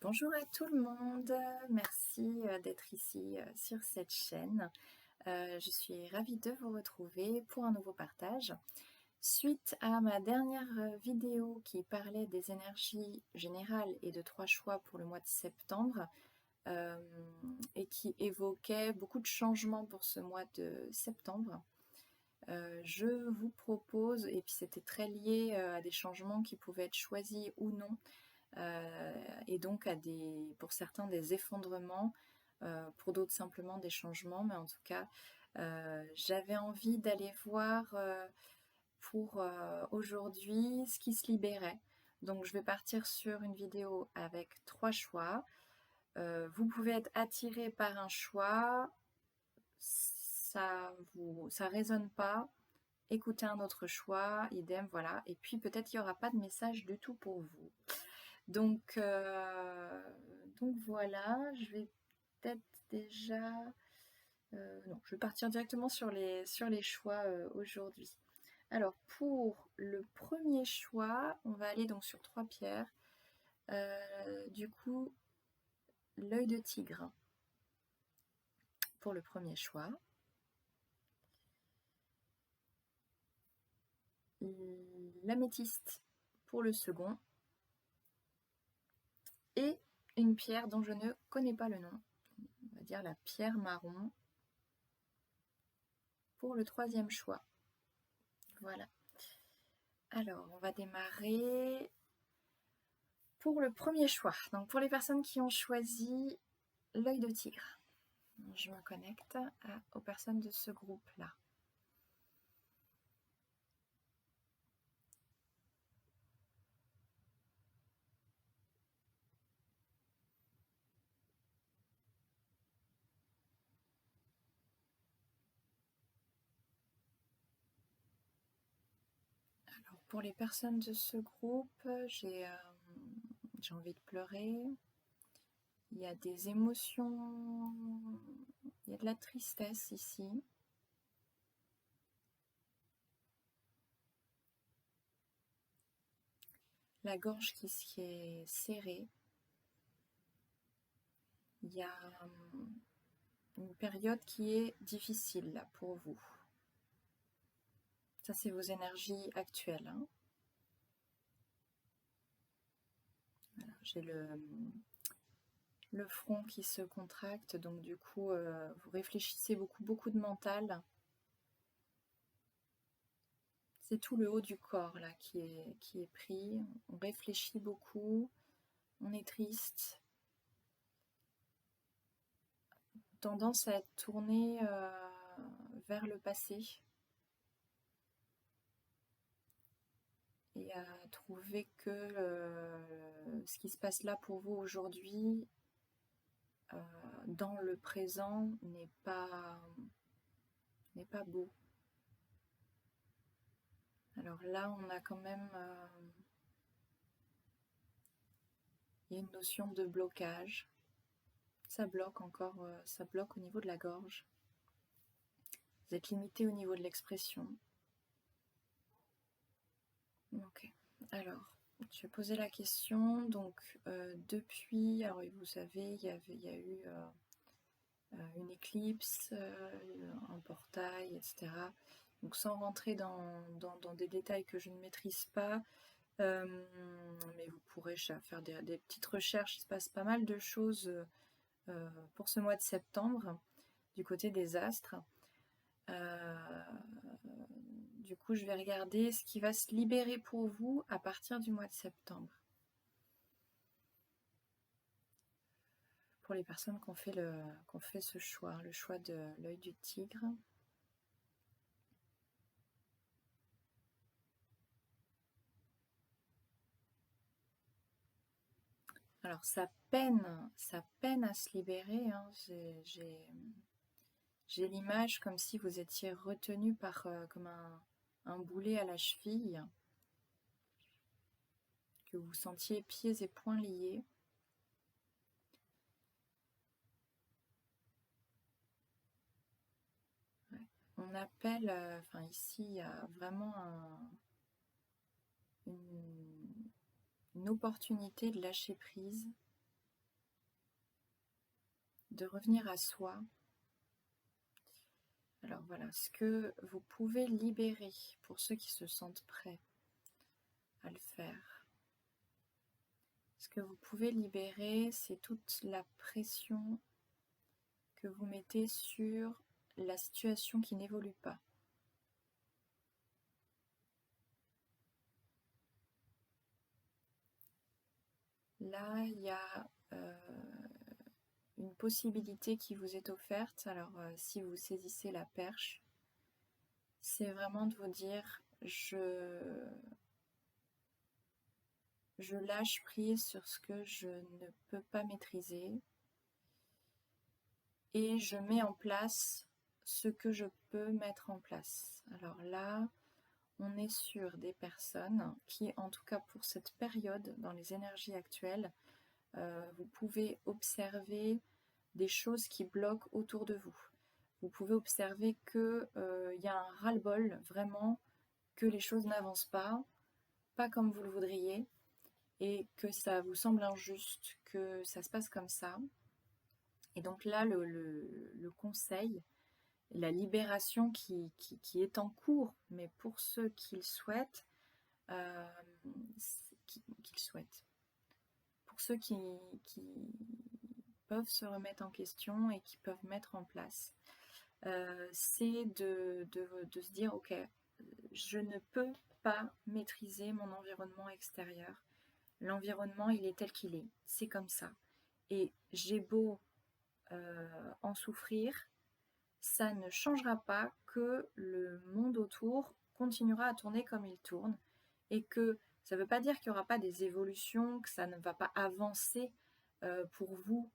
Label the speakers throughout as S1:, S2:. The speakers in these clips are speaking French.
S1: Bonjour à tout le monde, merci d'être ici sur cette chaîne. Je suis ravie de vous retrouver pour un nouveau partage. Suite à ma dernière vidéo qui parlait des énergies générales et de 3 choix pour le mois de septembre, et qui évoquait beaucoup de changements pour ce mois de septembre, je vous propose, et puis c'était très lié à des changements qui pouvaient être choisis ou non, et donc pour certains des effondrements, pour d'autres simplement des changements, mais en tout cas, j'avais envie d'aller voir pour aujourd'hui ce qui se libérait. Donc je vais partir sur une vidéo avec 3 choix. Vous pouvez être attiré par un choix, ça résonne pas, écoutez un autre choix, idem, voilà. Et puis peut-être il n'y aura pas de message du tout pour vous. Donc voilà, je vais peut-être déjà... non, je vais partir directement sur les choix aujourd'hui. Alors pour le premier choix, on va aller donc sur 3 pierres. Du coup, l'œil de tigre pour le premier choix. L'améthyste pour le second. Et une pierre dont je ne connais pas le nom, on va dire la pierre marron pour le troisième choix. Voilà. Alors, on va démarrer pour le premier choix. Donc, pour les personnes qui ont choisi l'œil de tigre, je me connecte aux personnes de ce groupe-là. Alors, pour les personnes de ce groupe, j'ai envie de pleurer. Il y a des émotions, il y a de la tristesse ici. La gorge qui est serrée. Il y a une période qui est difficile là pour vous. Ça, c'est vos énergies actuelles. Hein. Voilà, j'ai le front qui se contracte, donc du coup, vous réfléchissez beaucoup de mental. C'est tout le haut du corps là qui est pris. On réfléchit beaucoup, on est triste. Tendance à être tourné vers le passé. Et à trouver que ce qui se passe là pour vous aujourd'hui, dans le présent, n'est pas beau. Alors là, on a quand même il y a une notion de blocage. Ça bloque encore, ça bloque au niveau de la gorge. Vous êtes limité au niveau de l'expression. Ok. Alors, je vais poser la question. Donc, depuis, alors vous savez, il y a eu une éclipse, un portail, etc. Donc, sans rentrer dans des détails que je ne maîtrise pas, mais vous pourrez faire des petites recherches. Il se passe pas mal de choses pour ce mois de septembre du côté des astres. Du coup, je vais regarder ce qui va se libérer pour vous à partir du mois de septembre. Pour les personnes qui ont fait ce choix, le choix de l'œil du tigre. Alors ça peine à se libérer. Hein. J'ai l'image comme si vous étiez retenu par comme un boulet à la cheville, que vous sentiez pieds et poings liés. Ouais. On appelle, enfin ici, il y a vraiment une opportunité de lâcher prise. de revenir à soi. Alors voilà, ce que vous pouvez libérer pour ceux qui se sentent prêts à le faire. Ce que vous pouvez libérer, c'est toute la pression que vous mettez sur la situation qui n'évolue pas. Là, il y a une possibilité qui vous est offerte. Alors, si vous saisissez la perche, c'est vraiment de vous dire, je lâche prise sur ce que je ne peux pas maîtriser et je mets en place ce que je peux mettre en place. Alors là, on est sur des personnes qui, en tout cas pour cette période, dans les énergies actuelles, vous pouvez observer des choses qui bloquent autour de vous. Vous pouvez observer qu'il y a un ras-le-bol, vraiment, que les choses n'avancent pas comme vous le voudriez, et que ça vous semble injuste, que ça se passe comme ça. Et donc là, le conseil, la libération qui est en cours, mais pour ceux qui le souhaitent, pour ceux qui peuvent se remettre en question et qui peuvent mettre en place, c'est de se dire, ok, je ne peux pas maîtriser mon environnement extérieur. L'environnement, il est tel qu'il est, c'est comme ça. Et j'ai beau en souffrir, ça ne changera pas que le monde autour continuera à tourner comme il tourne et que ça ne veut pas dire qu'il n'y aura pas des évolutions, que ça ne va pas avancer pour vous,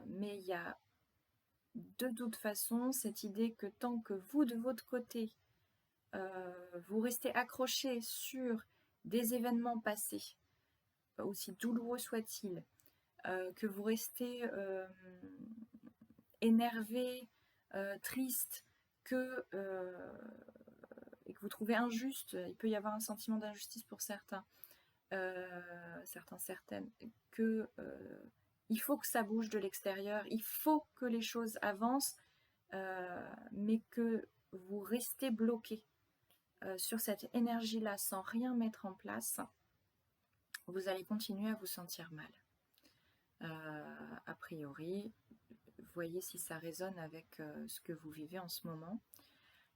S1: mais il y a de toute façon cette idée que tant que vous, de votre côté, vous restez accroché sur des événements passés, aussi douloureux soient-ils, que vous restez énervé, triste, et que vous trouvez injuste, il peut y avoir un sentiment d'injustice pour certains, certaines, que il faut que ça bouge de l'extérieur, il faut que les choses avancent, mais que vous restez bloqué sur cette énergie-là sans rien mettre en place, vous allez continuer à vous sentir mal. A priori, voyez si ça résonne avec ce que vous vivez en ce moment.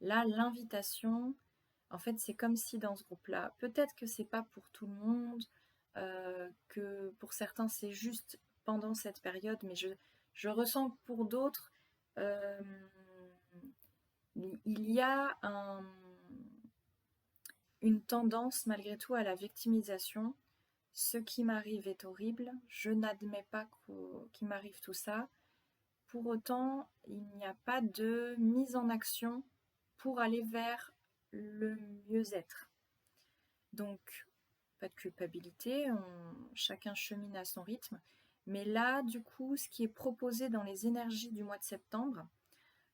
S1: Là, l'invitation, en fait, c'est comme si dans ce groupe-là, peut-être que c'est pas pour tout le monde, que pour certains c'est juste pendant cette période, mais je ressens que pour d'autres, il y a une tendance malgré tout à la victimisation. Ce qui m'arrive est horrible, je n'admets pas qu'il m'arrive tout ça. Pour autant, il n'y a pas de mise en action pour aller vers le mieux-être. Donc, pas de culpabilité, chacun chemine à son rythme. Mais là, du coup, ce qui est proposé dans les énergies du mois de septembre,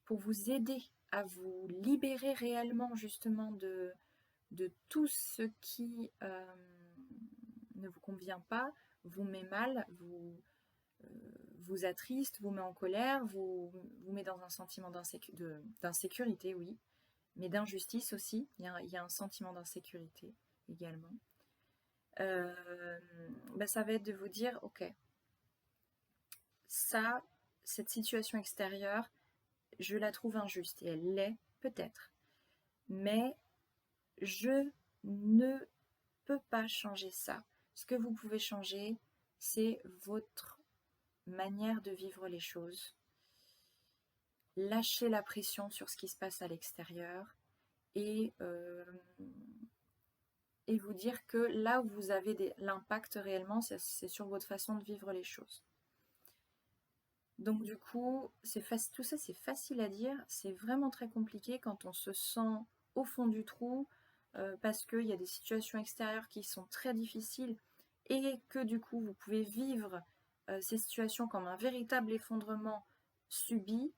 S1: pour vous aider à vous libérer réellement justement de tout ce qui ne vous convient pas, vous met mal, vous attriste, vous met en colère, vous met dans un sentiment d'insécurité, oui, mais d'injustice aussi. Il y a un sentiment d'insécurité également. Ça va être de vous dire, ok, cette situation extérieure, je la trouve injuste, et elle l'est peut-être, mais je ne peux pas changer ça. Ce que vous pouvez changer, c'est votre manière de vivre les choses. Lâcher la pression sur ce qui se passe à l'extérieur et vous dire que là où vous avez l'impact réellement, c'est sur votre façon de vivre les choses. Donc du coup, tout ça c'est facile à dire, c'est vraiment très compliqué quand on se sent au fond du trou, parce qu'il y a des situations extérieures qui sont très difficiles et que du coup vous pouvez vivre ces situations comme un véritable effondrement subi.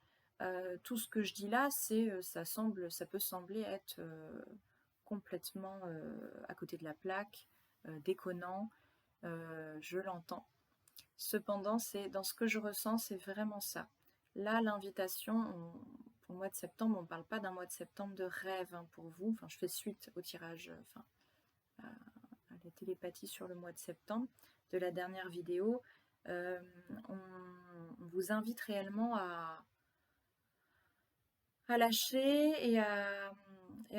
S1: Tout ce que je dis là, ça peut sembler être complètement à côté de la plaque, déconnant, je l'entends. Cependant, c'est dans ce que je ressens, c'est vraiment ça. Là, l'invitation, pour le mois de septembre, on ne parle pas d'un mois de septembre de rêve hein, pour vous. Enfin, je fais suite au tirage, à la télépathie sur le mois de septembre de la dernière vidéo. On vous invite réellement à lâcher et à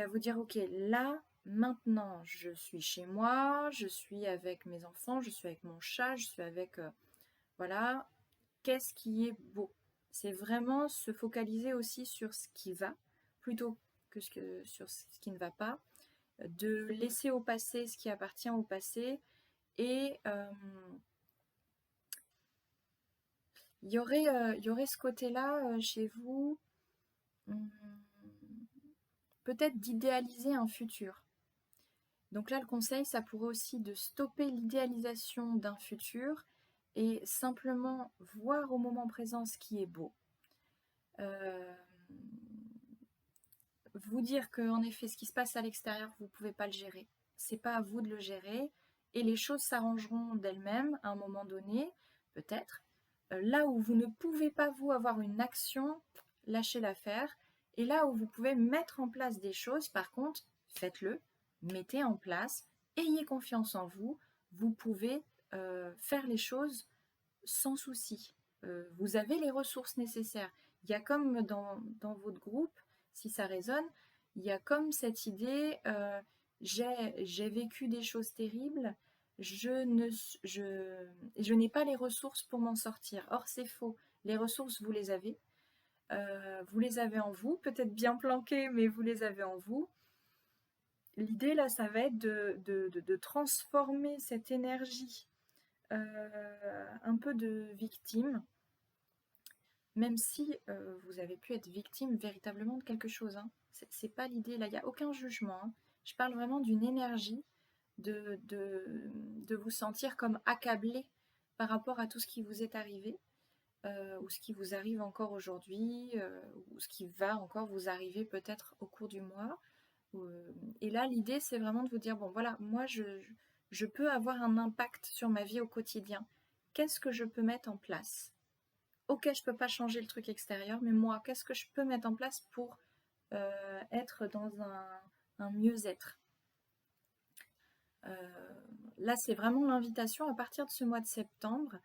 S1: vous dire, ok, là, maintenant, je suis chez moi, je suis avec mes enfants, je suis avec mon chat, je suis avec... voilà, qu'est-ce qui est beau? C'est vraiment se focaliser aussi sur ce qui va, plutôt que sur ce qui ne va pas, de laisser au passé ce qui appartient au passé, et il y aurait ce côté-là chez vous, peut-être d'idéaliser un futur. Donc là, le conseil, ça pourrait aussi de stopper l'idéalisation d'un futur et simplement voir au moment présent ce qui est beau. Vous dire que, en effet, ce qui se passe à l'extérieur, vous ne pouvez pas le gérer. C'est pas à vous de le gérer et les choses s'arrangeront d'elles-mêmes à un moment donné, peut-être. Là où vous ne pouvez pas, vous, avoir une action, lâchez l'affaire. Et là où vous pouvez mettre en place des choses, par contre, faites-le, mettez en place, ayez confiance en vous, vous pouvez faire les choses sans souci. Vous avez les ressources nécessaires. Il y a comme dans votre groupe, si ça résonne, il y a comme cette idée, j'ai vécu des choses terribles, je n'ai pas les ressources pour m'en sortir. Or, c'est faux. Les ressources, vous les avez. Vous les avez en vous, peut-être bien planquées, mais vous les avez en vous. L'idée, là, ça va être de transformer cette énergie un peu de victime, même si vous avez pu être victime véritablement de quelque chose. Hein. C'est pas l'idée, là, il n'y a aucun jugement. Hein. Je parle vraiment d'une énergie de vous sentir comme accablé par rapport à tout ce qui vous est arrivé, ou ce qui vous arrive encore aujourd'hui, ou ce qui va encore vous arriver peut-être au cours du mois. Et là, l'idée, c'est vraiment de vous dire, bon voilà, moi, je peux avoir un impact sur ma vie au quotidien. Qu'est-ce que je peux mettre en place? Ok, je peux pas changer le truc extérieur, mais moi, qu'est-ce que je peux mettre en place pour être dans un mieux-être? Là, c'est vraiment l'invitation à partir de ce mois de septembre.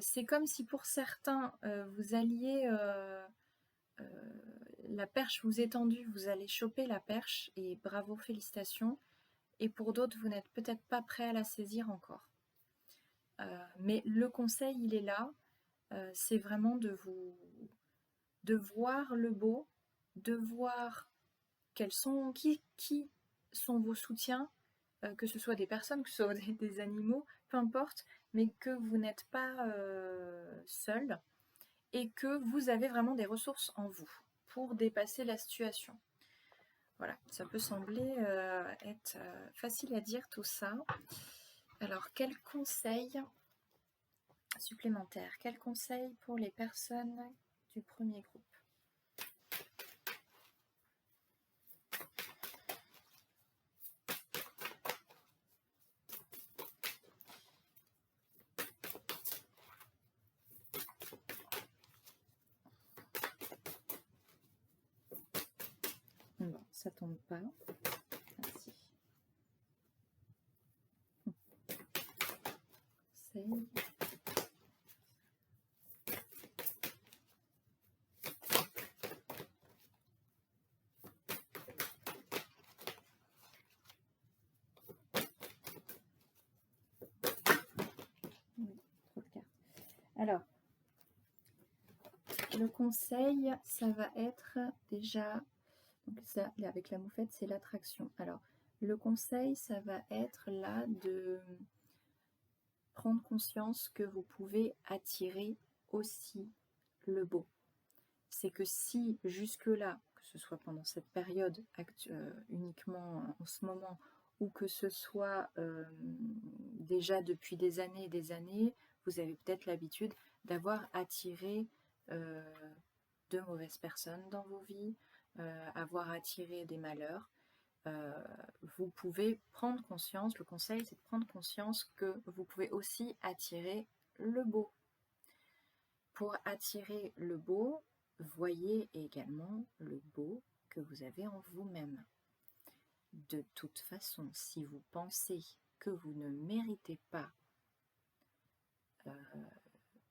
S1: C'est comme si pour certains, vous alliez... la perche vous est tendue, vous allez choper la perche, et bravo, félicitations. Et pour d'autres, vous n'êtes peut-être pas prêt à la saisir encore. Mais le conseil, il est là. C'est vraiment de voir le beau, de voir qui sont vos soutiens, que ce soit des personnes, que ce soit des animaux, peu importe, mais que vous n'êtes pas seul et que vous avez vraiment des ressources en vous pour dépasser la situation. Voilà, ça peut sembler être facile à dire tout ça. Alors, quel conseil supplémentaire? Quel conseil pour les personnes du premier groupe? Bon, ça tombe pas. Merci. Conseil. Trop de cartes. Alors, le conseil, ça va être déjà, donc ça, avec la moufette, c'est l'attraction. Alors, le conseil, ça va être là de prendre conscience que vous pouvez attirer aussi le beau. C'est que si jusque-là, que ce soit pendant cette période uniquement en ce moment, ou que ce soit déjà depuis des années et des années, vous avez peut-être l'habitude d'avoir attiré de mauvaises personnes dans vos vies, avoir attiré des malheurs. Vous pouvez prendre conscience, le conseil c'est de prendre conscience que vous pouvez aussi attirer le beau. Pour attirer le beau, voyez également le beau que vous avez en vous-même. De toute façon, si vous pensez que vous ne méritez pas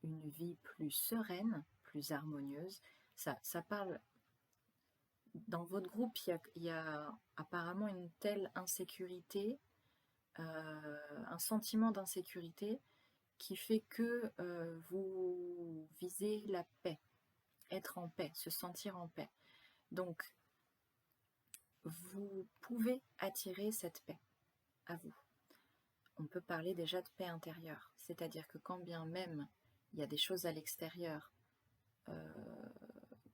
S1: une vie plus sereine, plus harmonieuse, ça parle. Dans votre groupe, il y a apparemment une telle insécurité, un sentiment d'insécurité qui fait que vous visez la paix, être en paix, se sentir en paix. Donc, vous pouvez attirer cette paix à vous. On peut parler déjà de paix intérieure, c'est-à-dire que quand bien même il y a des choses à l'extérieur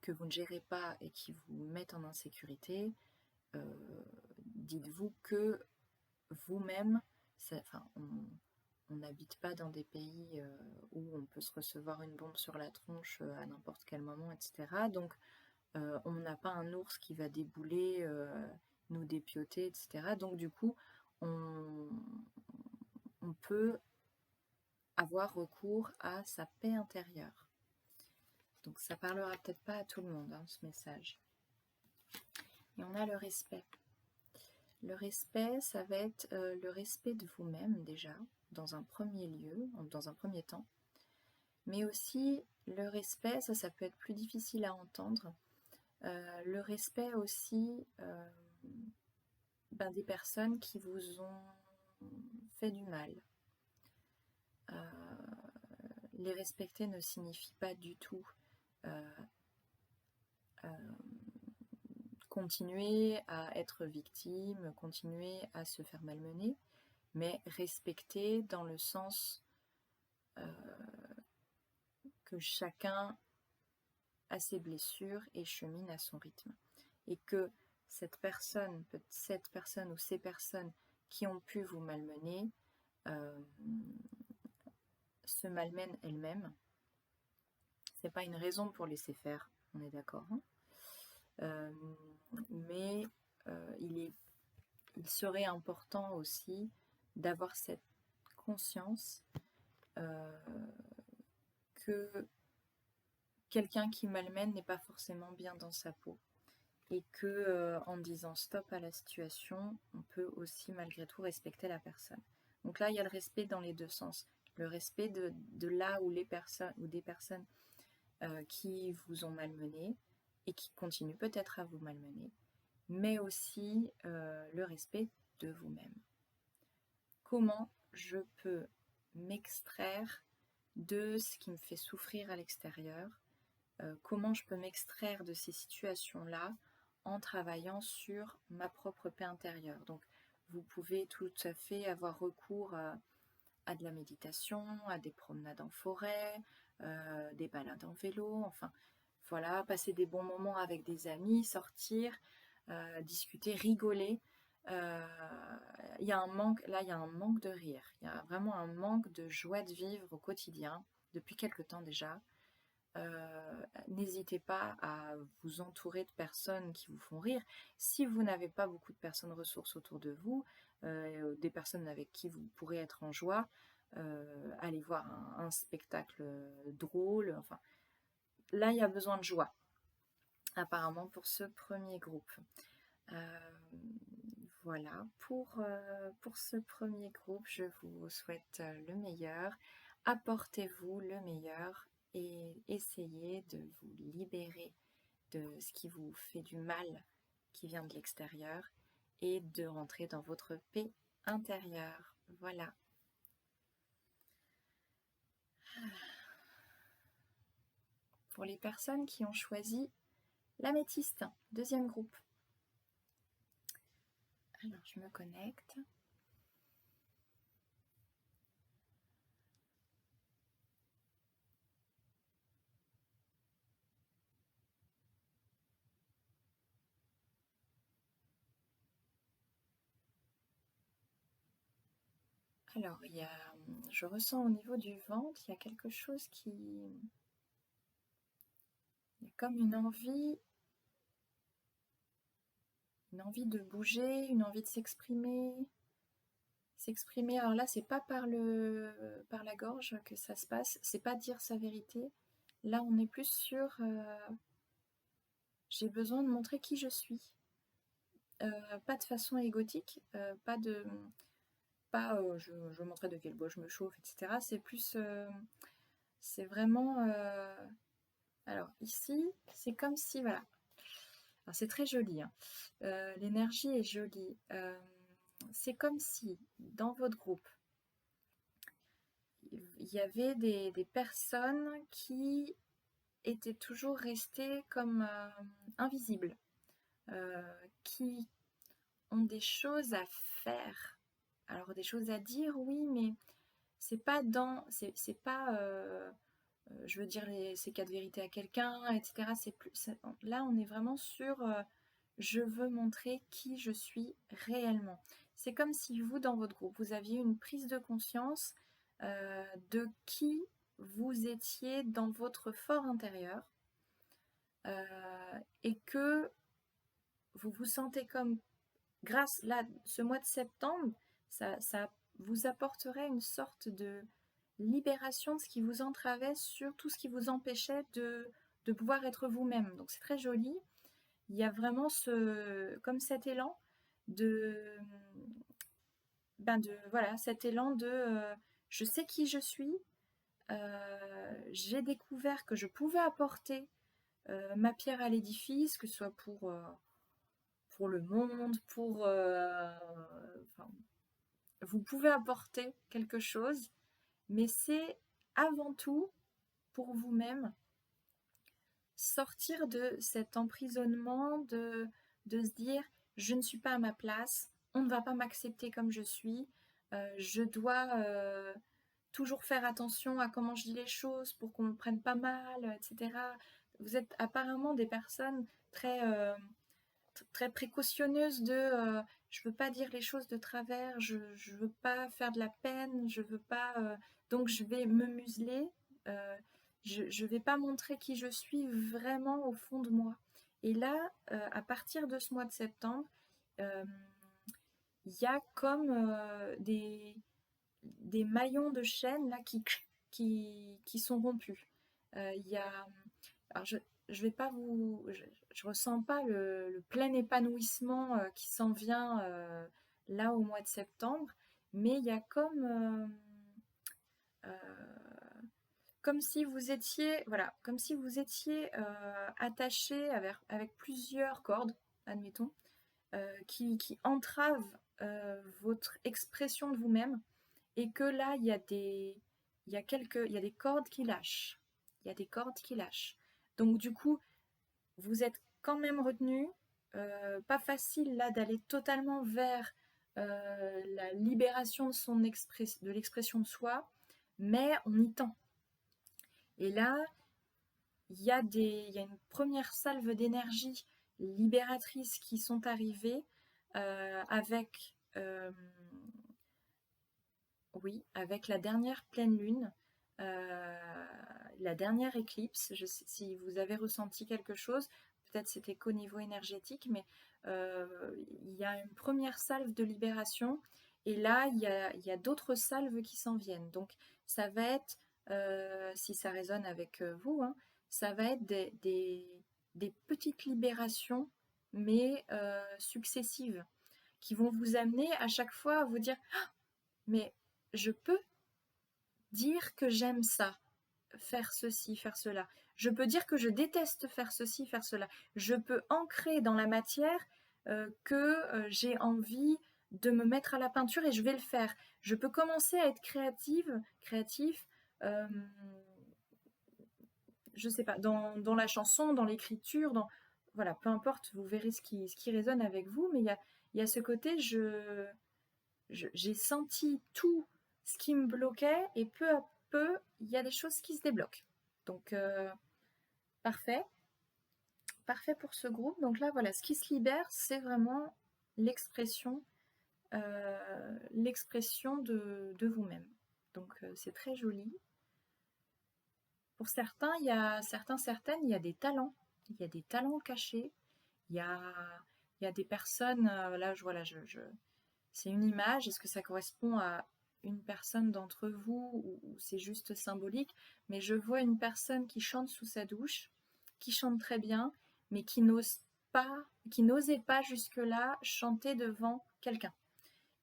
S1: que vous ne gérez pas et qui vous mettent en insécurité, dites-vous que vous-même, on n'habite pas dans des pays où on peut se recevoir une bombe sur la tronche à n'importe quel moment, etc. Donc, on n'a pas un ours qui va débouler, nous dépioter, etc. Donc, du coup, on peut avoir recours à sa paix intérieure. Donc, ça parlera peut-être pas à tout le monde, hein, ce message. Et on a le respect. Le respect, ça va être le respect de vous-même déjà, dans un premier lieu, dans un premier temps. Mais aussi, le respect, ça peut être plus difficile à entendre. Le respect aussi des personnes qui vous ont fait du mal. Les respecter ne signifie pas du tout continuer à être victime, continuer à se faire malmener, mais respecter dans le sens que chacun a ses blessures et chemine à son rythme. Et que cette personne ou ces personnes qui ont pu vous malmener se malmènent elles-mêmes. C'est pas une raison pour laisser faire, on est d'accord, hein, mais il serait important aussi d'avoir cette conscience que quelqu'un qui malmène n'est pas forcément bien dans sa peau et que en disant stop à la situation, on peut aussi malgré tout respecter la personne. Donc là, il y a le respect dans les deux sens. Le respect de là où les personnes ou des personnes qui vous ont malmené et qui continuent peut-être à vous malmener, mais aussi le respect de vous-même. Comment je peux m'extraire de ce qui me fait souffrir à l'extérieur, comment je peux m'extraire de ces situations-là en travaillant sur ma propre paix intérieure. Donc, vous pouvez tout à fait avoir recours à de la méditation, à des promenades en forêt, des balades en vélo, enfin, voilà, passer des bons moments avec des amis, sortir, discuter, rigoler. Il y a un manque de rire, il y a vraiment un manque de joie de vivre au quotidien, depuis quelque temps déjà. N'hésitez pas à vous entourer de personnes qui vous font rire. Si vous n'avez pas beaucoup de personnes ressources autour de vous, des personnes avec qui vous pourrez être en joie, allez voir un spectacle drôle. Enfin, là, il y a besoin de joie, apparemment, pour ce premier groupe. Voilà, pour ce premier groupe, je vous souhaite le meilleur. Apportez-vous le meilleur et essayez de vous libérer de ce qui vous fait du mal, qui vient de l'extérieur, et de rentrer dans votre paix intérieure. Voilà. Pour les personnes qui ont choisi l'améthyste, deuxième groupe. Alors, je me connecte. Alors, je ressens au niveau du ventre, il y a quelque chose qui... Il y a comme une envie de bouger, une envie de s'exprimer. s'exprimer. Alors là, c'est pas par la gorge que ça se passe, c'est pas dire sa vérité. Là, on est plus sur j'ai besoin de montrer qui je suis. Pas de façon égotique, pas je veux montrer de quel bois je me chauffe, etc. C'est plus, c'est vraiment. Alors ici, c'est comme si, voilà. Alors c'est très joli, hein. L'énergie est jolie. C'est comme si dans votre groupe, il y avait des personnes qui étaient toujours restées comme invisibles, qui ont des choses à faire. Alors des choses à dire, oui, mais c'est pas c'est pas je veux dire ces quatre vérités à quelqu'un, etc. Là, on est vraiment sur je veux montrer qui je suis réellement. C'est comme si vous, dans votre groupe, vous aviez une prise de conscience de qui vous étiez dans votre fort intérieur et que vous vous sentez comme, grâce, là, ce mois de septembre, ça vous apporterait une sorte de libération de ce qui vous entravait sur tout ce qui vous empêchait de pouvoir être vous-même. Donc c'est très joli. Il y a vraiment comme cet élan de, voilà, cet élan de je sais qui je suis, j'ai découvert que je pouvais apporter ma pierre à l'édifice, que ce soit pour le monde, enfin, vous pouvez apporter quelque chose, mais c'est avant tout pour vous-même sortir de cet emprisonnement de se dire je ne suis pas à ma place, on ne va pas m'accepter comme je suis, je dois toujours faire attention à comment je dis les choses pour qu'on me prenne pas mal, etc. Vous êtes apparemment des personnes très précautionneuses de je veux pas dire les choses de travers, je veux pas faire de la peine, je veux pas donc je vais me museler, je vais pas montrer qui je suis vraiment au fond de moi. Et là, à partir de ce mois de septembre, euh, il y a comme des maillons de chaîne là qui sont rompus. Il y a, alors je vais pas je ressens pas le plein épanouissement qui s'en vient là au mois de septembre, mais il y a comme si vous étiez, voilà, comme si vous étiez attaché avec plusieurs cordes, admettons, qui entravent votre expression de vous-même, et que là, il y a des cordes qui lâchent. Il y a des cordes qui lâchent. Donc du coup, vous êtes quand même retenu. Pas facile là d'aller totalement vers la libération de l'expression de soi, mais on y tend. Et là, il y a une première salve d'énergie libératrice qui sont arrivées avec, oui, avec la dernière pleine lune, la dernière éclipse. Je sais si vous avez ressenti quelque chose, peut-être c'était qu'au niveau énergétique, mais il y a une première salve de libération, et là, il y a d'autres salves qui s'en viennent. Donc, ça va être, si ça résonne avec vous, hein, ça va être des petites libérations, mais successives, qui vont vous amener à chaque fois à vous dire «Ah, mais je peux dire que j'aime ça, faire ceci, faire cela. Je peux dire que je déteste faire ceci, faire cela. Je peux ancrer dans la matière que j'ai envie de me mettre à la peinture et je vais le faire. Je peux commencer à être créatif, euh, je sais pas, dans la chanson, dans l'écriture, voilà, peu importe, vous verrez ce qui résonne avec vous, mais il y a ce côté, j'ai senti tout ce qui me bloquait, et peu à peu, il y a des choses qui se débloquent. Donc, parfait. Parfait pour ce groupe. Donc là, voilà, ce qui se libère, c'est vraiment l'expression de vous-même. Donc, c'est très joli. Pour certains, certaines, il y a des talents. Il y a des talents cachés. Il y a des personnes, là, voilà, c'est une image. Est-ce que ça correspond à une personne d'entre vous ou c'est juste symbolique? Mais je vois une personne qui chante sous sa douche, qui chante très bien, mais qui n'osait pas jusque-là chanter devant quelqu'un.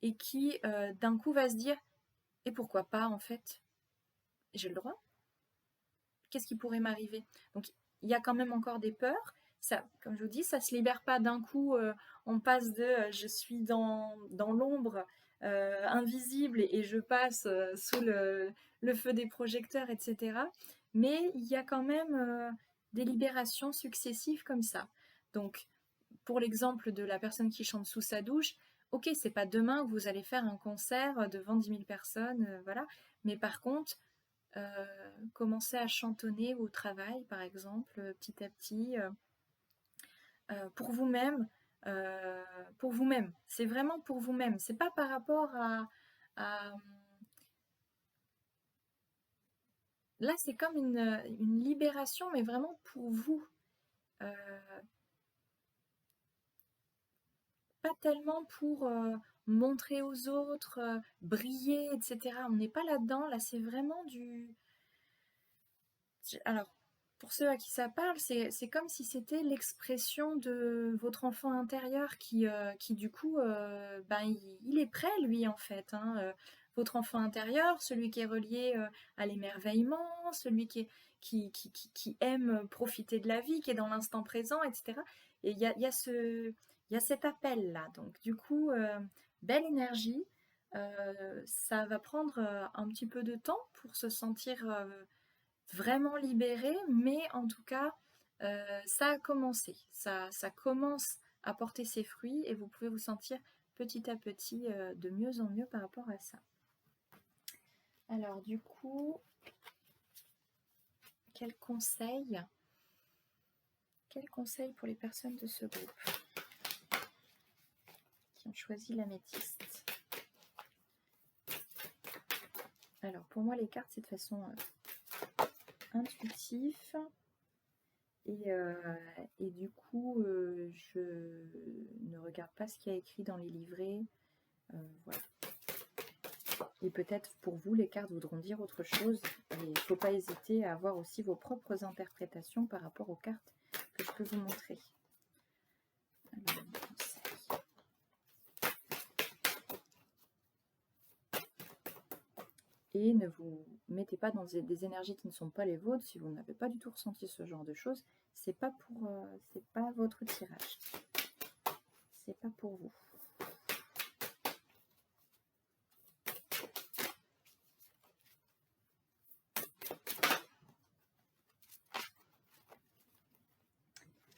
S1: Et qui d'un coup va se dire, et pourquoi pas en fait? J'ai le droit? Qu'est-ce qui pourrait m'arriver? Donc il y a quand même encore des peurs. Ça, comme je vous dis, ça ne se libère pas d'un coup. On passe de je suis dans l'ombre invisible et je passe sous le feu des projecteurs, etc. Mais il y a quand même des libérations successives comme ça. Donc, pour l'exemple de la personne qui chante sous sa douche, ok, c'est pas demain que vous allez faire un concert devant 10 000 personnes, voilà. Mais par contre, commencer à chantonner au travail, par exemple, petit à petit, pour vous-même, pour vous-même. C'est vraiment pour vous-même. C'est pas par rapport à... Là, c'est comme une libération, mais vraiment pour vous. Pas tellement pour montrer aux autres, briller, etc. On n'est pas là-dedans. Là, c'est vraiment du... Alors, pour ceux à qui ça parle, c'est comme si c'était l'expression de votre enfant intérieur qui du coup, ben, il est prêt, lui, en fait. Hein, votre enfant intérieur, celui qui est relié à l'émerveillement, celui qui aime profiter de la vie, qui est dans l'instant présent, etc. Et il y a cet appel-là. Donc, du coup, belle énergie. Ça va prendre un petit peu de temps pour se sentir vraiment libéré, mais en tout cas, ça a commencé. Ça commence à porter ses fruits et vous pouvez vous sentir petit à petit de mieux en mieux par rapport à ça. Alors du coup, quel conseil pour les personnes de ce groupe qui ont choisi l'améthyste? Alors pour moi, les cartes, c'est de façon intuitive. Et du coup, je ne regarde pas ce qu'il y a écrit dans les livrets. Voilà. Et peut-être pour vous, les cartes voudront dire autre chose. Et il ne faut pas hésiter à avoir aussi vos propres interprétations par rapport aux cartes que je peux vous montrer. Alors, et ne vous mettez pas dans des énergies qui ne sont pas les vôtres. Si vous n'avez pas du tout ressenti ce genre de choses, c'est pas votre tirage. C'est pas pour vous.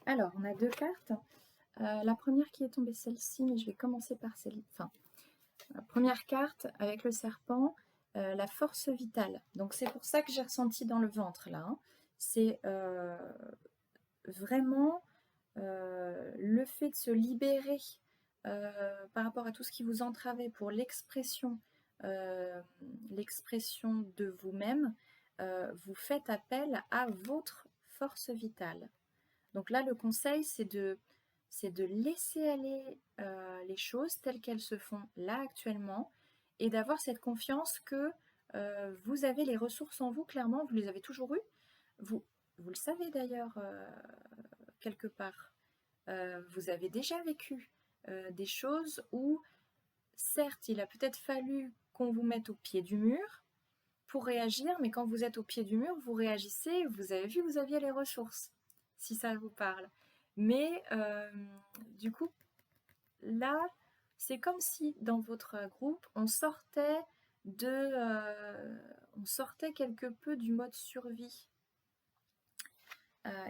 S1: Alors, on a deux cartes. La première qui est tombée, celle-ci, mais je vais commencer par celle-ci. Enfin, la première carte avec le serpent, la force vitale. Donc c'est pour ça que j'ai ressenti dans le ventre là. Hein. C'est vraiment le fait de se libérer par rapport à tout ce qui vous entravait pour l'expression de vous-même. Vous faites appel à votre force vitale. Donc là, le conseil, c'est de laisser aller les choses telles qu'elles se font là actuellement et d'avoir cette confiance que vous avez les ressources en vous, clairement, vous les avez toujours eues. Vous le savez d'ailleurs quelque part. Vous avez déjà vécu des choses où, certes, il a peut-être fallu qu'on vous mette au pied du mur pour réagir, mais quand vous êtes au pied du mur, vous réagissez, vous avez vu, vous aviez les ressources, si ça vous parle. Mais du coup, là, c'est comme si dans votre groupe, on sortait quelque peu du mode survie.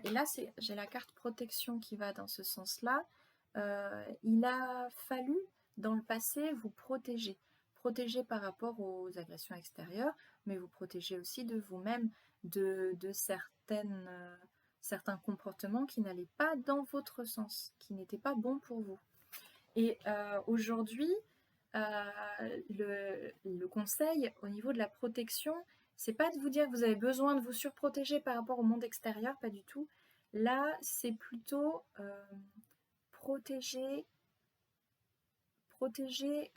S1: Et là, j'ai la carte protection qui va dans ce sens-là. Il a fallu, dans le passé, vous protéger. Protéger par rapport aux agressions extérieures, mais vous protéger aussi de vous-même, de certains comportements qui n'allaient pas dans votre sens, qui n'étaient pas bons pour vous. Et aujourd'hui, le conseil au niveau de la protection, c'est pas de vous dire que vous avez besoin de vous surprotéger par rapport au monde extérieur, pas du tout. Là, c'est plutôt protéger Protégez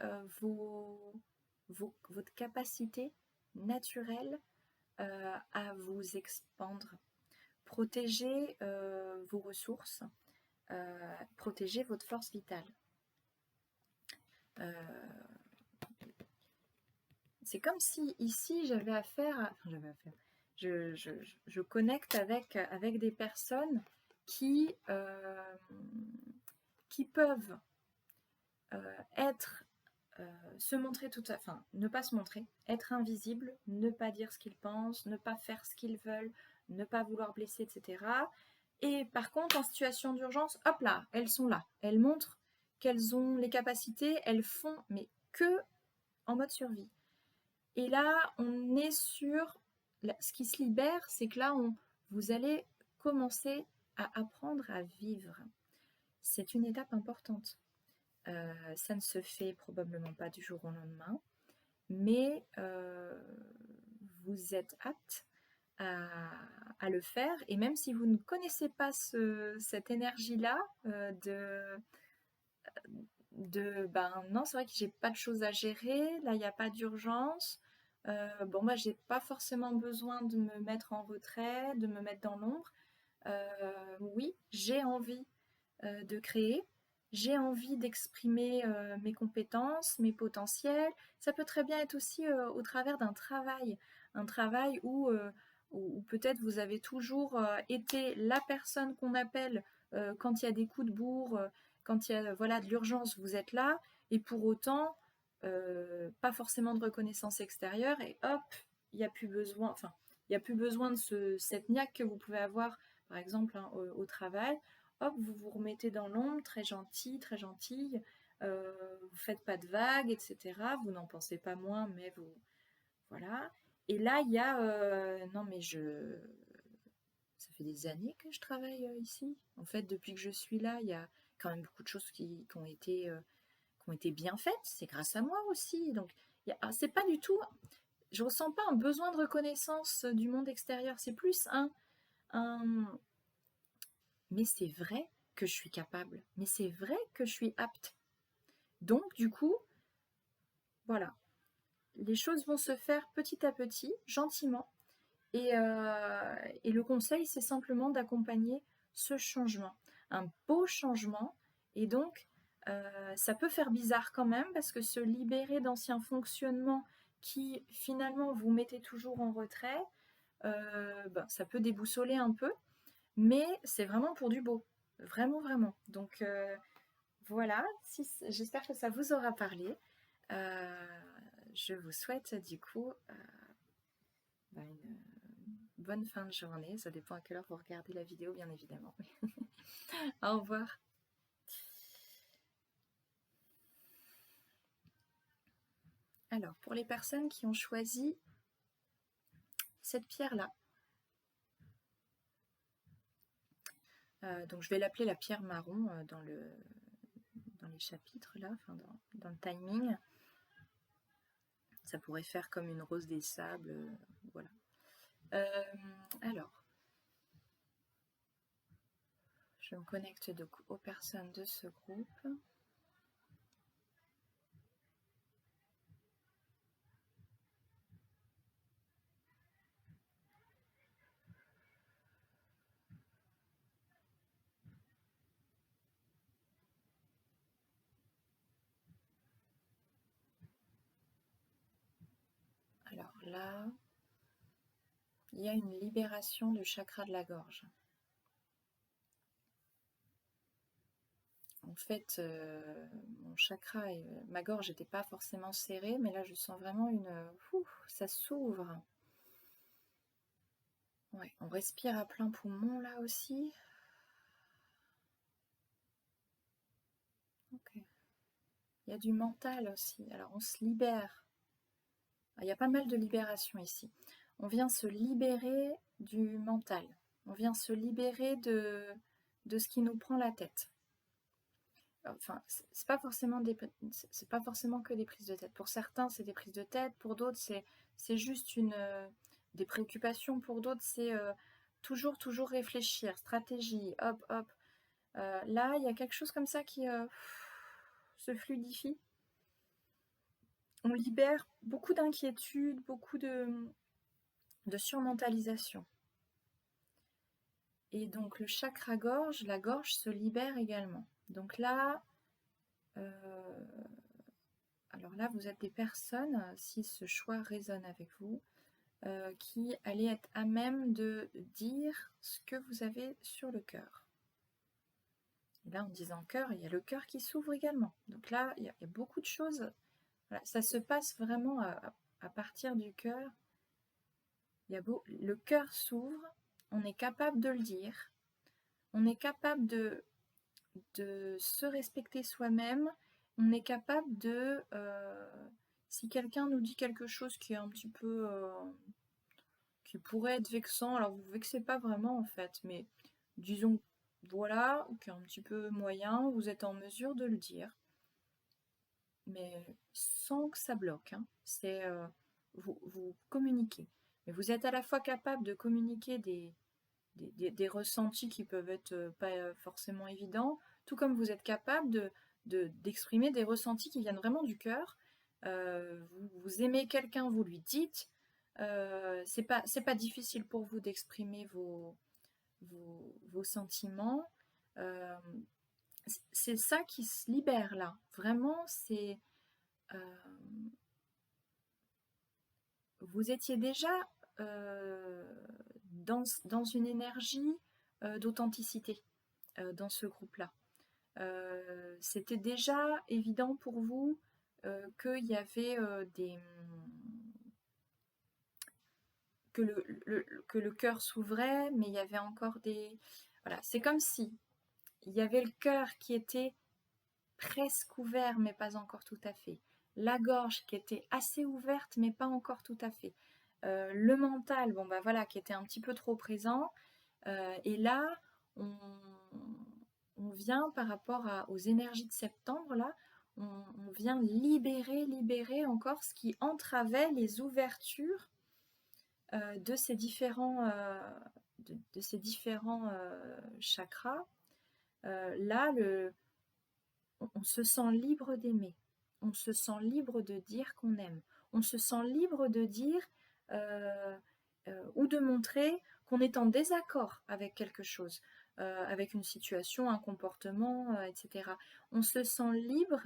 S1: votre capacité naturelle à vous expandre. Protégez vos ressources. Protégez votre force vitale. C'est comme si ici j'avais affaire, je connecte avec des personnes qui peuvent être, se montrer enfin, ne pas se montrer, être invisible, ne pas dire ce qu'ils pensent, ne pas faire ce qu'ils veulent, ne pas vouloir blesser, etc. Et par contre, en situation d'urgence, hop là, elles sont là. Elles montrent qu'elles ont les capacités, elles font, mais que en mode survie. Et là, on est sur... Ce qui se libère, c'est que là, vous allez commencer à apprendre à vivre. C'est une étape importante. Ça ne se fait probablement pas du jour au lendemain, mais vous êtes apte à le faire. Et même si vous ne connaissez pas cette énergie-là non, c'est vrai que j'ai pas de choses à gérer, là il n'y a pas d'urgence, j'ai pas forcément besoin de me mettre en retrait, de me mettre dans l'ombre. Oui, j'ai envie de créer, j'ai envie d'exprimer mes compétences, mes potentiels. Ça peut très bien être aussi au travers d'un travail, un travail où peut-être vous avez toujours été la personne qu'on appelle quand il y a des coups de bourre, quand il y a de l'urgence, vous êtes là, et pour autant, pas forcément de reconnaissance extérieure, et hop, il n'y a plus besoin, de cette niaque que vous pouvez avoir, par exemple, au travail. Hop, vous vous remettez dans l'ombre, très gentil, très gentille, vous faites pas de vagues, etc. Vous n'en pensez pas moins, mais vous... Voilà. Et là, il y a... Ça fait des années que je travaille ici. En fait, depuis que je suis là, il y a quand même beaucoup de choses qui ont été bien faites. C'est grâce à moi aussi. Donc, c'est pas du tout... Je ressens pas un besoin de reconnaissance du monde extérieur. C'est plus mais c'est vrai que je suis capable. Mais c'est vrai que je suis apte. Donc, du coup, voilà. Les choses vont se faire petit à petit, gentiment. Et le conseil, c'est simplement d'accompagner ce changement. Un beau changement. Et donc, ça peut faire bizarre quand même, parce que se libérer d'anciens fonctionnements qui, finalement, vous mettez toujours en retrait, ça peut déboussoler un peu. Mais c'est vraiment pour du beau. Vraiment, vraiment. Donc, voilà. J'espère que ça vous aura parlé. Je vous souhaite, du coup, une bonne fin de journée. Ça dépend à quelle heure vous regardez la vidéo, bien évidemment. Au revoir. Alors, pour les personnes qui ont choisi cette pierre-là, donc je vais l'appeler la pierre marron dans les chapitres là, enfin dans le timing. Ça pourrait faire comme une rose des sables, voilà. Alors, je me connecte aux personnes de ce groupe. Alors là, il y a une libération du chakra de la gorge. En fait, mon chakra, ma gorge n'était pas forcément serrée, mais là je sens vraiment ça s'ouvre. Ouais, on respire à plein poumon là aussi. Ok. Il y a du mental aussi. Alors on se libère. Il y a pas mal de libération ici. On vient se libérer du mental. On vient se libérer de ce qui nous prend la tête. Enfin, c'est pas forcément que des prises de tête. Pour certains, c'est des prises de tête. Pour d'autres, c'est juste des préoccupations. Pour d'autres, c'est toujours réfléchir, stratégie, hop, hop. Là, il y a quelque chose comme ça qui se fluidifie. on libère beaucoup d'inquiétudes, beaucoup de surmentalisation. Et donc le chakra gorge, la gorge se libère également. Donc là, alors là, vous êtes des personnes, si ce choix résonne avec vous, qui allez être à même de dire ce que vous avez sur le cœur. Et là, en disant cœur, il y a le cœur qui s'ouvre également. Donc là, il y a beaucoup de choses. Voilà, ça se passe vraiment à partir du cœur. Le cœur s'ouvre, on est capable de le dire, on est capable de se respecter soi-même, on est capable de, si quelqu'un nous dit quelque chose qui est un petit peu, qui pourrait être vexant, alors vous ne vexez pas vraiment en fait, mais disons voilà, qui est un petit peu moyen, vous êtes en mesure de le dire, mais sans que ça bloque, hein. C'est, vous communiquez. Mais vous êtes à la fois capable de communiquer des ressentis qui peuvent être pas forcément évidents, tout comme vous êtes capable d'exprimer des ressentis qui viennent vraiment du cœur. Vous aimez quelqu'un, vous lui dites. C'est pas difficile pour vous d'exprimer vos sentiments. Euh, c'est ça qui se libère là. Vraiment, c'est vous étiez déjà dans une énergie d'authenticité dans ce groupe-là. C'était déjà évident pour vous qu'il y avait que le cœur s'ouvrait, mais il y avait encore des... Voilà, c'est comme si il y avait le cœur qui était presque ouvert, mais pas encore tout à fait. La gorge qui était assez ouverte, mais pas encore tout à fait. Le mental, bon bah voilà, qui était un petit peu trop présent. Et là, on, on vient par rapport aux énergies de septembre, là, on vient libérer encore ce qui entravait les ouvertures de ces différents, de ces différents chakras. Là, on se sent libre d'aimer, on se sent libre de dire qu'on aime, on se sent libre de dire ou de montrer qu'on est en désaccord avec quelque chose, avec une situation, un comportement, etc. On se sent libre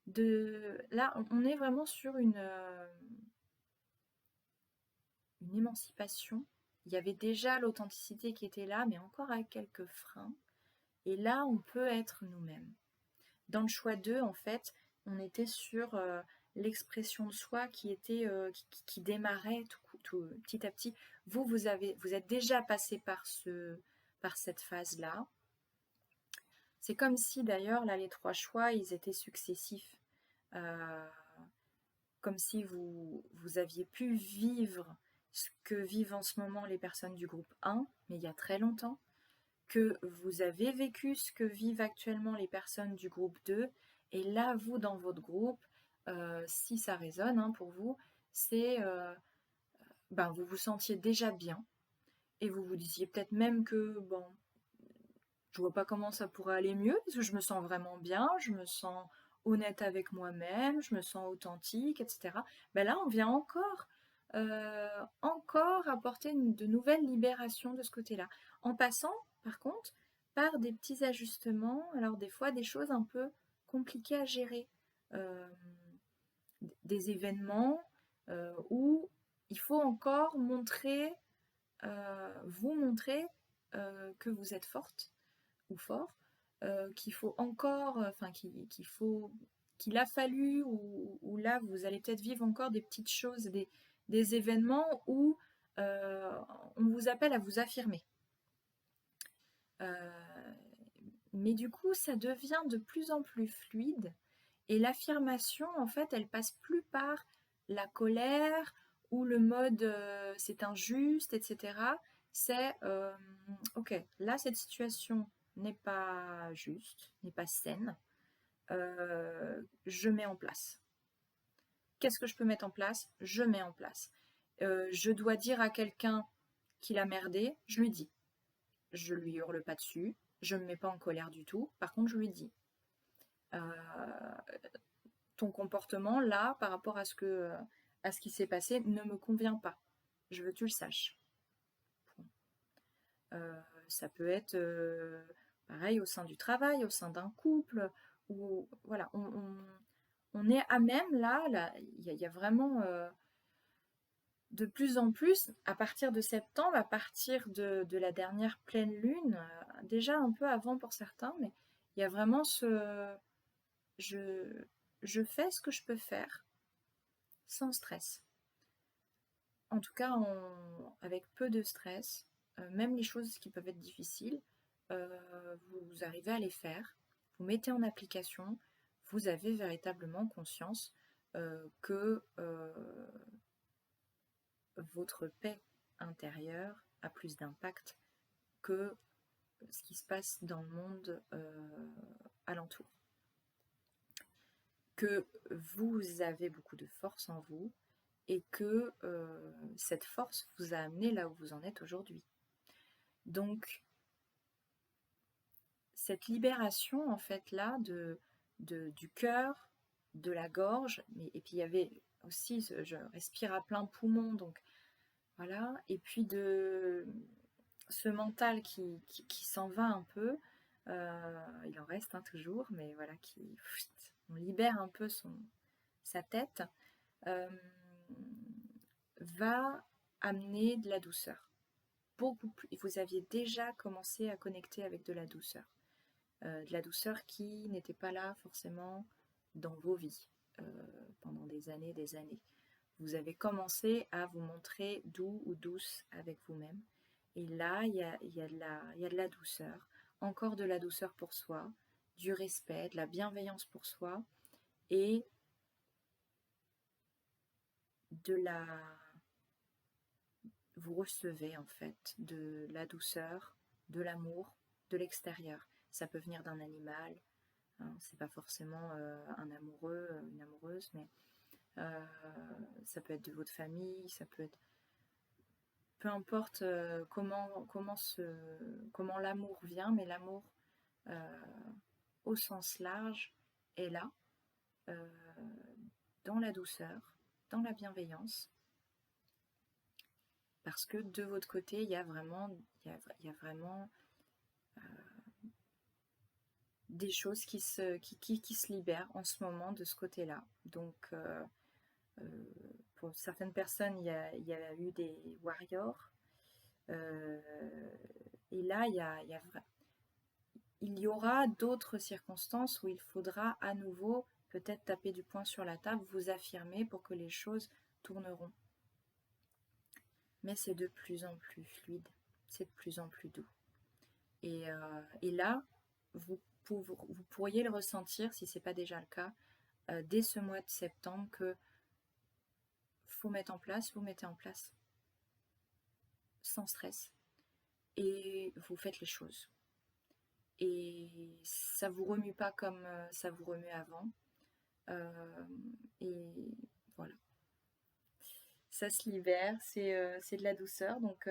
S1: de... Là, on est vraiment sur une émancipation. Il y avait déjà l'authenticité qui était là, mais encore avec quelques freins. Et là, on peut être nous-mêmes. Dans le choix 2, en fait, on était sur l'expression de soi qui était qui démarrait petit à petit. Vous êtes déjà passé par cette phase-là. C'est comme si d'ailleurs, là, les 3 choix, ils étaient successifs. Comme si vous aviez pu vivre ce que vivent en ce moment les personnes du groupe 1, mais il y a très longtemps, que vous avez vécu ce que vivent actuellement les personnes du groupe 2, et là, vous, dans votre groupe, si ça résonne hein, pour vous, c'est vous vous sentiez déjà bien, et vous vous disiez peut-être même que, bon, je vois pas comment ça pourrait aller mieux, parce que je me sens vraiment bien, je me sens honnête avec moi-même, je me sens authentique, etc. Ben là, on vient encore apporter de nouvelles libérations de ce côté-là. En passant, par contre, par des petits ajustements, alors des fois des choses un peu compliquées à gérer, des événements où il faut encore vous montrer que vous êtes forte ou fort, qu'il faut encore, qu'il a fallu, ou là vous allez peut-être vivre encore des petites choses, des événements où on vous appelle à vous affirmer. Mais du coup, ça devient de plus en plus fluide, et l'affirmation, en fait, elle passe plus par la colère ou le mode c'est injuste, etc. C'est ok, là, cette situation n'est pas juste, n'est pas saine, je mets en place. Qu'est-ce que je peux mettre en place? Je mets en place. Je dois dire à quelqu'un qu'il a merdé, je lui dis. Je lui hurle pas dessus, je me mets pas en colère du tout, par contre je lui dis. ton comportement là, par rapport à ce qui s'est passé, ne me convient pas. Je veux que tu le saches. Ça peut être pareil au sein du travail, au sein d'un couple, ou voilà, on est à même là, il y a vraiment de plus en plus, à partir de septembre, à partir de la dernière pleine lune, déjà un peu avant pour certains, mais il y a vraiment je, je fais ce que je peux faire sans stress. En tout cas, avec peu de stress, même les choses qui peuvent être difficiles, vous arrivez à les faire, vous mettez en application, vous avez véritablement conscience que votre paix intérieure a plus d'impact que ce qui se passe dans le monde alentour. Que vous avez beaucoup de force en vous et que cette force vous a amené là où vous en êtes aujourd'hui. Donc, cette libération, en fait, là, du cœur, de la gorge, et puis il y avait aussi, je respire à plein poumon, donc voilà, et puis de ce mental qui s'en va un peu, il en reste toujours, mais voilà, on libère un peu sa tête, va amener de la douceur. Beaucoup plus. Vous aviez déjà commencé à connecter avec de la douceur. De la douceur qui n'était pas là forcément dans vos vies pendant des années, des années. Vous avez commencé à vous montrer doux ou douce avec vous-même. Et là, il y a de la douceur, encore de la douceur pour soi, du respect, de la bienveillance pour soi et vous recevez en fait de la douceur, de l'amour, de l'extérieur. Ça peut venir d'un animal, hein, c'est pas forcément un amoureux, une amoureuse, mais ça peut être de votre famille, ça peut être peu importe comment l'amour vient, mais l'amour au sens large est là, dans la douceur, dans la bienveillance, parce que de votre côté, il y a vraiment des choses qui se libèrent en ce moment de ce côté-là. Donc, pour certaines personnes, il y a eu des warriors. Et là, il y aura d'autres circonstances où il faudra à nouveau peut-être taper du poing sur la table, vous affirmer pour que les choses tourneront. Mais c'est de plus en plus fluide, c'est de plus en plus doux. Et là, vous pourriez le ressentir, si ce n'est pas déjà le cas, dès ce mois de septembre, que faut mettre en place, vous mettez en place sans stress. Et vous faites les choses. Et ça vous remue pas comme ça vous remue avant. Et voilà. Ça se libère, c'est de la douceur, donc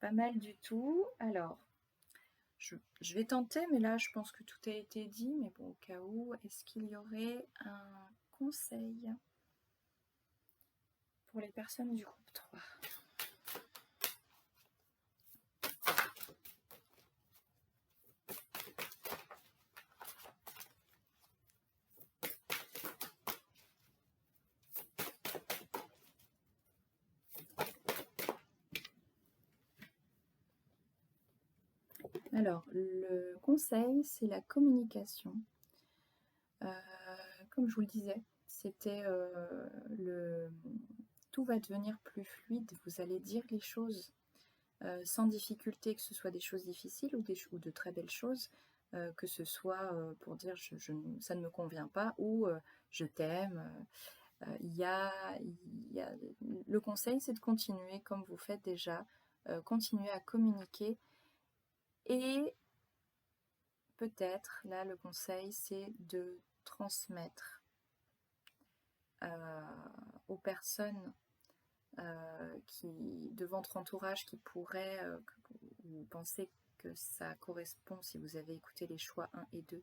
S1: pas mal du tout. Alors, je vais tenter, mais là je pense que tout a été dit, mais bon, au cas où, est-ce qu'il y aurait un conseil pour les personnes du groupe 3 ? Alors, le conseil, c'est la communication. Comme je vous le disais, c'était tout va devenir plus fluide. Vous allez dire les choses sans difficulté, que ce soit des choses difficiles ou de très belles choses, que ce soit pour dire ça ne me convient pas ou je t'aime. Le conseil, c'est de continuer comme vous faites déjà, continuer à communiquer. Et peut-être, là, le conseil, c'est de transmettre aux personnes de votre entourage qui pourraient, vous pensez que ça correspond, si vous avez écouté les choix 1 et 2,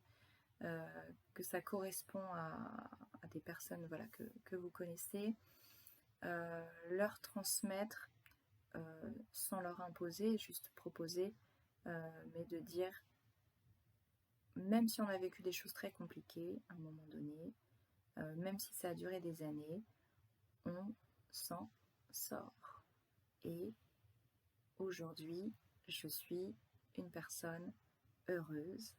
S1: que ça correspond à des personnes voilà, que vous connaissez, leur transmettre sans leur imposer, juste proposer, mais de dire, même si on a vécu des choses très compliquées à un moment donné, même si ça a duré des années, on s'en sort. Et aujourd'hui, je suis une personne heureuse,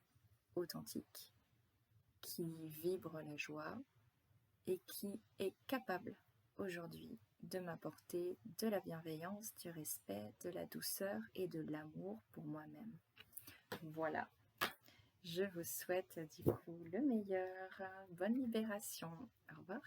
S1: authentique, qui vibre la joie et qui est capable aujourd'hui de m'apporter de la bienveillance, du respect, de la douceur et de l'amour pour moi-même. Voilà, je vous souhaite du coup le meilleur. Bonne libération. Au revoir.